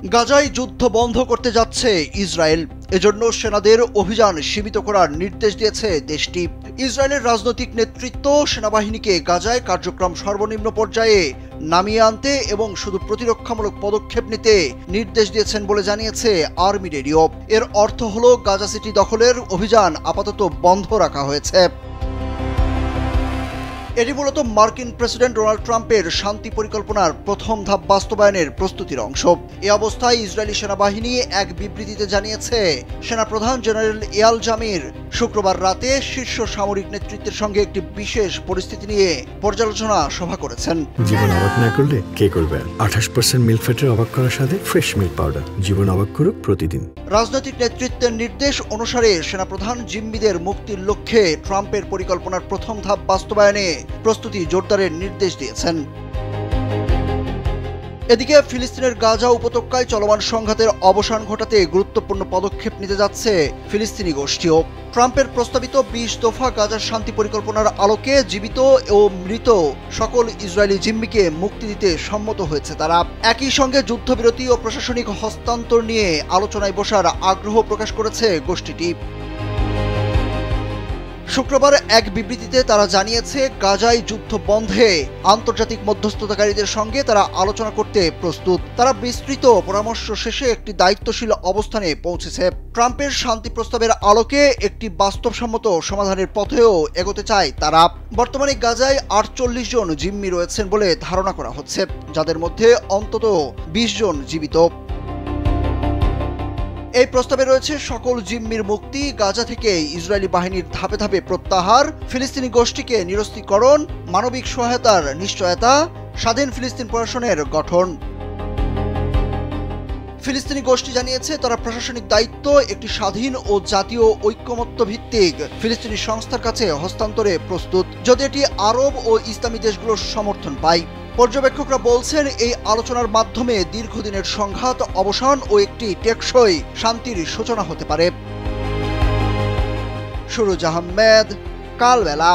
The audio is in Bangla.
গাজায় যুদ্ধ বন্ধ করতে যাচ্ছে ইসরায়েল। এজন্য সেনাদের অভিযান সীমিত করার নির্দেশ দিয়েছে দেশটি। ইসরায়েলের রাজনৈতিক নেতৃত্ব সেনাবাহিনীকে গাজায় কার্যক্রম সর্বনিম্ন পর্যায়ে নামিয়ে আনতে এবং শুধু প্রতিরক্ষামূলক পদক্ষেপ নিতে নির্দেশ দিয়েছেন বলে জানিয়েছে আর্মি রেডিও। এর অর্থ হলো গাজা সিটি দখলের অভিযান আপাতত বন্ধ রাখা হয়েছে। এটি মূলত মার্কিন প্রেসিডেন্ট ডোনাল্ড ট্রাম্পের শান্তি পরিকল্পনার প্রথম ধাপ বাস্তবায়নের প্রস্তুতির অংশ। এ অবস্থায় ইসরায়েলি সেনাবাহিনী এক বিবৃতিতে জানিয়েছে, সেনাপ্রধান জেনারেল ইয়াল জামির শুক্রবার রাতে শীর্ষ সামরিক নেতৃত্বের সঙ্গে একটি বিশেষ পরিস্থিতি নিয়ে পর্যালোচনা সভা করেছেন। জীবন অবাক না করলে কে করবে? 28% মিল্ক ফ্যাটের অবাক করার সাথে ফ্রেশ মিল্ক পাউডার। জীবন অবাক করুক প্রতিদিন। রাজনৈতিক নেতৃত্বের নির্দেশ অনুসারে সেনাপ্রধান জিম্মিদের মুক্তির লক্ষ্যে ট্রাম্পের পরিকল্পনার প্রথম ধাপ বাস্তবায়নে প্রস্তুতি জোরদারের নির্দেশ দিয়েছেন। এদিকে ফিলিস্তিনের গাজা উপত্যকায় চলমান সংঘাতের অবসান ঘটাতে গুরুত্বপূর্ণ পদক্ষেপ নিতে যাচ্ছে ফিলিস্তিনি গোষ্ঠীও। ট্রাম্পের প্রস্তাবিত 20 দফা গাজার শান্তি পরিকল্পনার আলোকে জীবিত ও মৃত সকল ইসরায়েলি জিম্মিকে মুক্তি দিতে সম্মত হয়েছে তারা। একই সঙ্গে যুদ্ধবিরতি ও প্রশাসনিক হস্তান্তর নিয়ে আলোচনায় বসার আগ্রহ প্রকাশ করেছে গোষ্ঠীটি। শুক্রবার এক বিবৃতিতে তারা জানিয়েছে, গাজায় যুদ্ধ বন্ধে আন্তর্জাতিক মধ্যস্থতাকারীদের সঙ্গে তারা আলোচনা করতে প্রস্তুত। তারা বিস্তৃত পরামর্শ শেষে একটি দায়িত্বশীল অবস্থানে পৌঁছেছে। ট্রাম্পের শান্তি প্রস্তাবের আলোকে একটি বাস্তবসম্মত সমাধানের পথেও এগোতে চায় তারা। বর্তমানে গাজায় 48 জন জিম্মি রয়েছেন বলে ধারণা করা হচ্ছে, যাদের মধ্যে অন্তত 20 জন জীবিত। এই প্রস্তাবে রয়েছে সকল জিম্মির মুক্তি, গাজা থেকে ইসরায়েলি বাহিনীর ধাপে ধাপে প্রত্যাহার, ফিলিস্তিনি গোষ্ঠীকে নিরস্ত্রীকরণ, মানবিক সহায়তার নিশ্চয়তা, স্বাধীন ফিলিস্তিন প্রশাসনের গঠন। ফিলিস্তিনি গোষ্ঠী জানিয়েছে, তারা প্রশাসনিক দায়িত্ব একটি স্বাধীন ও জাতীয় ঐক্যমত্য ভিত্তিক ফিলিস্তিনি সংস্থার কাছে হস্তান্তরে প্রস্তুত, যদি এটি আরব ও ইসলামী দেশগুলোর সমর্থন পায়। পর্যবেক্ষকরা বলছেন, এই আলোচনার মাধ্যমে দীর্ঘদিনের সংঘাত অবসান ও একটি টেকসই শান্তির সূচনা হতে পারে। সুরজ আহমেদ, কালবেলা।